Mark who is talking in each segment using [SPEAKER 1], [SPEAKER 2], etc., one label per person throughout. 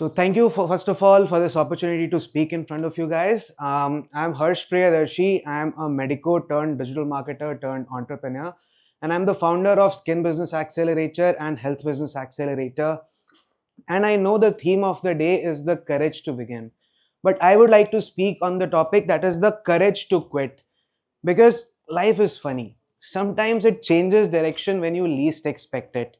[SPEAKER 1] So thank you first of all for this opportunity to speak in front of you guys. I'm Priyadarshi. I'm a medico turned digital marketer turned entrepreneur, and I'm the founder of Skin Business Accelerator and Health Business Accelerator. And I know the theme of the day is the courage to begin, but I would like to speak on the topic that is the courage to quit, because life is funny. Sometimes it changes direction when you least expect it.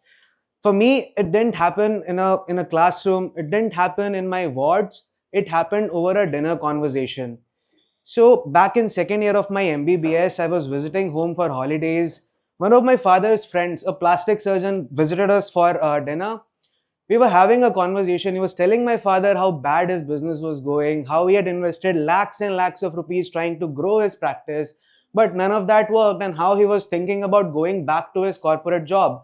[SPEAKER 1] For me, it didn't happen in a classroom, it didn't happen in my wards, it happened over a dinner conversation. So back in second year of my MBBS, I was visiting home for holidays. One of my father's friends, a plastic surgeon, visited us for dinner. We were having a conversation. He was telling my father how bad his business was going, how he had invested lakhs and lakhs of rupees trying to grow his practice, but none of that worked, and how he was thinking about going back to his corporate job.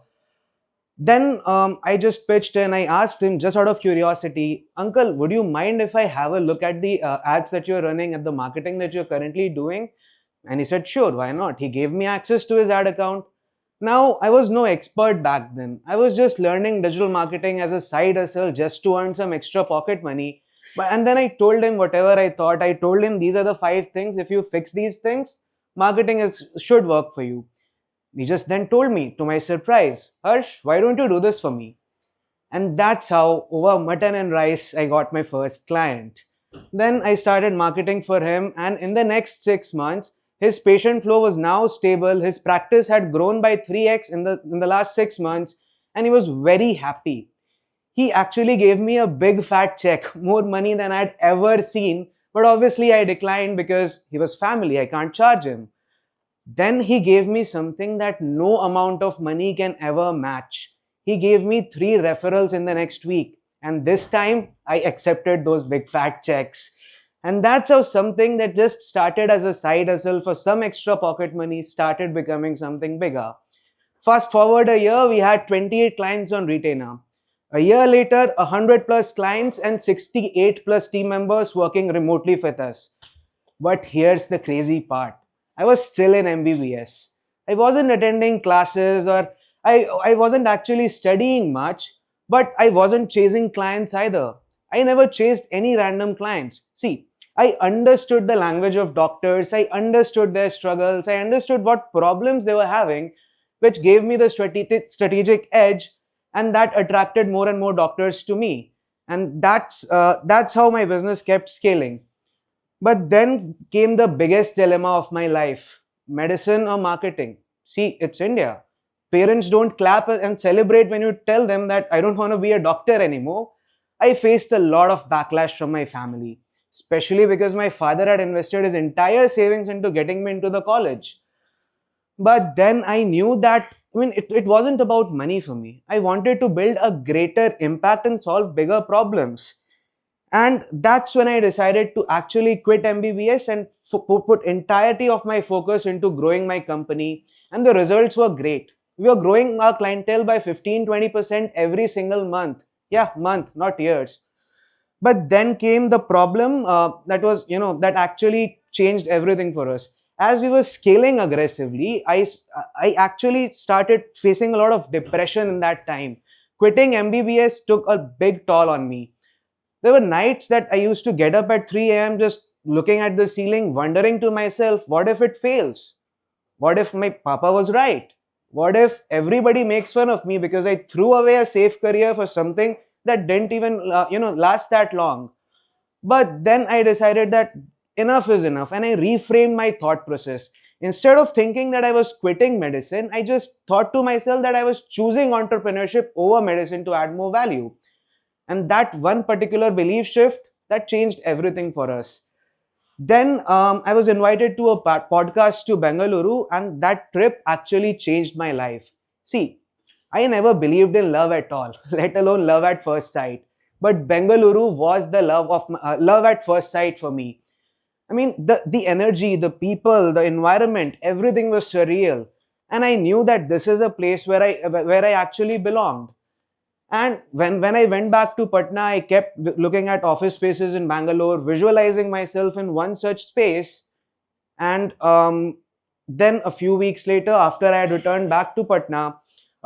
[SPEAKER 1] Then I just pitched and I asked him, just out of curiosity, Uncle, would you mind if I have a look at the ads that you're running, at the marketing that you're currently doing? And he said, sure, why not? He gave me access to his ad account. Now, I was no expert back then. I was just learning digital marketing as a side hustle just to earn some extra pocket money. And then I told him whatever I thought. I told him these are the 5 things. If you fix these things, should work for you. He just then told me, to my surprise, Harsh, why don't you do this for me? And that's how, over mutton and rice, I got my first client. Then I started marketing for him, and in the next 6 months, his patient flow was now stable. His practice had grown by 3x in the last 6 months, and he was very happy. He actually gave me a big fat check, more money than I'd ever seen. But obviously, I declined because he was family. I can't charge him. Then he gave me something that no amount of money can ever match. He gave me 3 referrals in the next week. And this time I accepted those big fat checks. And that's how something that just started as a side hustle for some extra pocket money started becoming something bigger. Fast forward a year, we had 28 clients on retainer. A year later, 100 plus clients and 68 plus team members working remotely with us. But here's the crazy part. I was still in MBBS. I wasn't attending classes, or I wasn't actually studying much, but I wasn't chasing clients either. I never chased any random clients. See, I understood the language of doctors, I understood their struggles, I understood what problems they were having, which gave me the strategic edge, and that attracted more and more doctors to me. And that's how my business kept scaling. But then came the biggest dilemma of my life: medicine or marketing? See, it's India. Parents don't clap and celebrate when you tell them that I don't want to be a doctor anymore. I faced a lot of backlash from my family, especially because my father had invested his entire savings into getting me into the college. But then I knew that, it wasn't about money for me. I wanted to build a greater impact and solve bigger problems. And that's when I decided to actually quit MBBS and put entirety of my focus into growing my company. And the results were great. We were growing our clientele by 15-20% every single month. Yeah, month, not years. But then came the problem that actually changed everything for us. As we were scaling aggressively, I actually started facing a lot of depression in that time. Quitting MBBS took a big toll on me. There were nights that I used to get up at 3 a.m. just looking at the ceiling, wondering to myself, what if it fails? What if my papa was right? What if everybody makes fun of me because I threw away a safe career for something that didn't even last that long? But then I decided that enough is enough, and I reframed my thought process. Instead of thinking that I was quitting medicine, I just thought to myself that I was choosing entrepreneurship over medicine to add more value. And that one particular belief shift, that changed everything for us. Then I was invited to a podcast to Bengaluru, and that trip actually changed my life. See, I never believed in love at all, let alone love at first sight. But Bengaluru was the love at first sight for me. The energy, the people, the environment, everything was surreal. And I knew that this is a place where I actually belonged. And when I went back to Patna, I kept looking at office spaces in Bangalore, visualizing myself in one such space. And then a few weeks later, after I had returned back to Patna,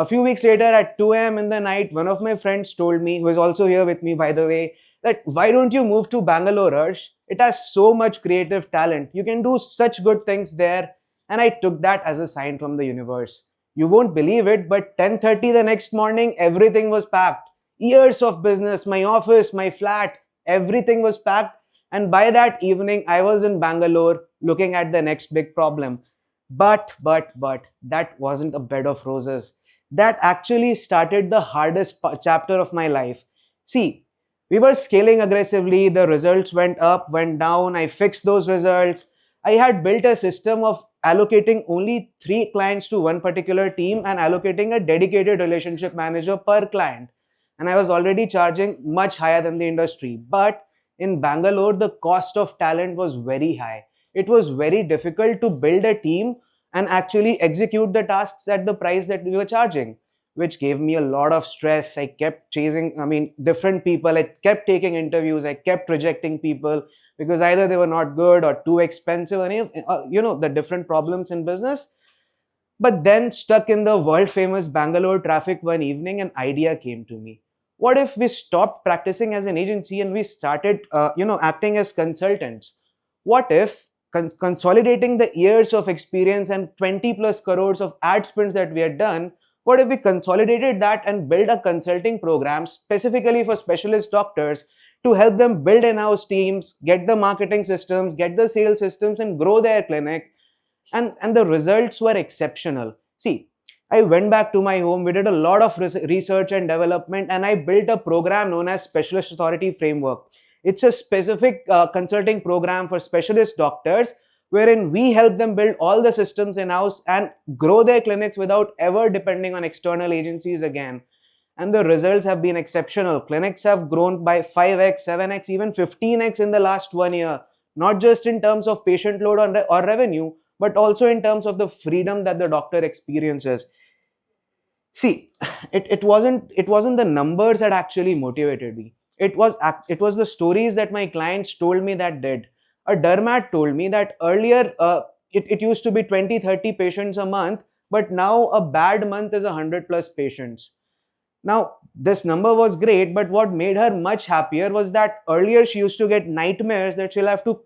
[SPEAKER 1] A few weeks later at 2 a.m. in the night, one of my friends told me, who is also here with me by the way, that why don't you move to Bangalore, Harsh? It has so much creative talent. You can do such good things there. And I took that as a sign from the universe. You won't believe it, but 10:30 the next morning, everything was packed. Years of business, my office, my flat, everything was packed. And by that evening, I was in Bangalore looking at the next big problem. But that wasn't a bed of roses. That actually started the hardest chapter of my life. See, we were scaling aggressively, the results went up, went down, I fixed those results. I had built a system of allocating only 3 clients to one particular team and allocating a dedicated relationship manager per client. And I was already charging much higher than the industry. But in Bangalore, the cost of talent was very high. It was very difficult to build a team and actually execute the tasks at the price that we were charging, which gave me a lot of stress. I kept chasing, different people. I kept taking interviews. I kept rejecting people because either they were not good or too expensive, and the different problems in business. But then, stuck in the world famous Bangalore traffic one evening, an idea came to me. What if we stopped practicing as an agency and we started, acting as consultants? What if consolidating the years of experience and 20 plus crores of ad spends that we had done, what if we consolidated that and built a consulting program specifically for specialist doctors to help them build in-house teams, get the marketing systems, get the sales systems, and grow their clinic? And the results were exceptional. See, I went back to my home, we did a lot of research and development, and I built a program known as Specialist Authority Framework. It's a specific consulting program for specialist doctors wherein we help them build all the systems in-house and grow their clinics without ever depending on external agencies again. And the results have been exceptional. Clinics have grown by 5x, 7x, even 15x in the last 1 year, not just in terms of patient load or revenue, but also in terms of the freedom that the doctor experiences. See, it wasn't the numbers that actually motivated me. It was the stories that my clients told me that did. A dermat told me that earlier it used to be 20-30 patients a month, but now a bad month is 100 plus patients. Now, this number was great, but what made her much happier was that earlier she used to get nightmares that she'll have to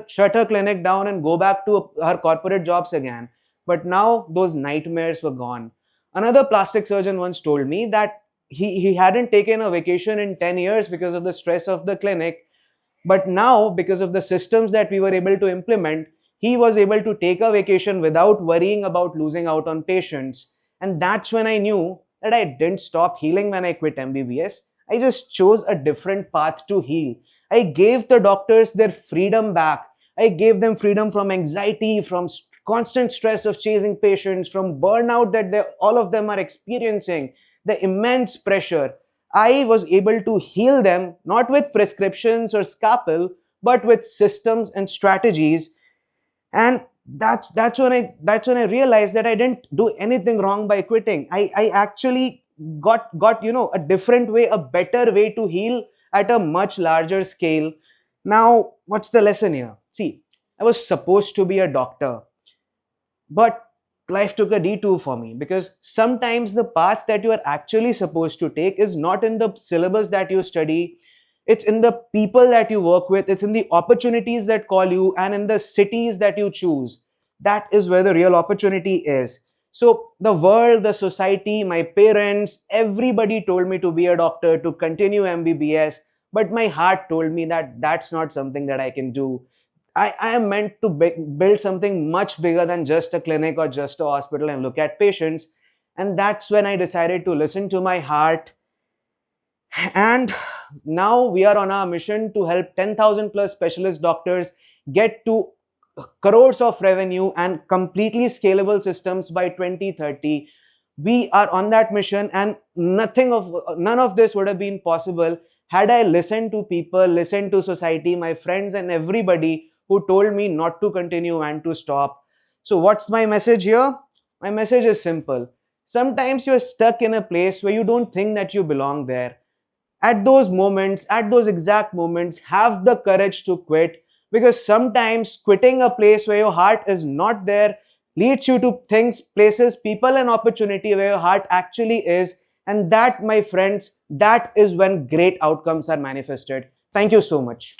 [SPEAKER 1] shut her clinic down and go back to her corporate jobs again. But now those nightmares were gone. Another plastic surgeon once told me that he hadn't taken a vacation in 10 years because of the stress of the clinic. But now, because of the systems that we were able to implement, he was able to take a vacation without worrying about losing out on patients. And that's when I knew that I didn't stop healing when I quit MBBS. I just chose a different path to heal. I gave the doctors their freedom back. I gave them freedom from anxiety, from constant stress of chasing patients, from burnout that all of them are experiencing, the immense pressure. I was able to heal them not with prescriptions or scalpel, but with systems and strategies. And that's when I realized that I didn't do anything wrong by quitting. I actually got a different way, a better way to heal at a much larger scale. Now, what's the lesson here? See, I was supposed to be a doctor, but life took a detour for me, because sometimes the path that you are actually supposed to take is not in the syllabus that you study. It's in the people that you work with, it's in the opportunities that call you, and in the cities that you choose. That is where the real opportunity is. So the world, the society, my parents, everybody told me to be a doctor, to continue MBBS, but my heart told me that that's not something that I can do. I am meant to build something much bigger than just a clinic or just a hospital and look at patients. And that's when I decided to listen to my heart. And now we are on our mission to help 10,000 plus specialist doctors get to crores of revenue and completely scalable systems by 2030. We are on that mission, and none of this would have been possible had I listened to people, listened to society, my friends, and everybody who told me not to continue and to stop. So what's my message here? My message is simple. Sometimes you're stuck in a place where you don't think that you belong there. At those moments, at those exact moments, have the courage to quit, because sometimes quitting a place where your heart is not there leads you to things, places, people, and opportunity where your heart actually is. And that, my friends, that is when great outcomes are manifested. Thank you so much.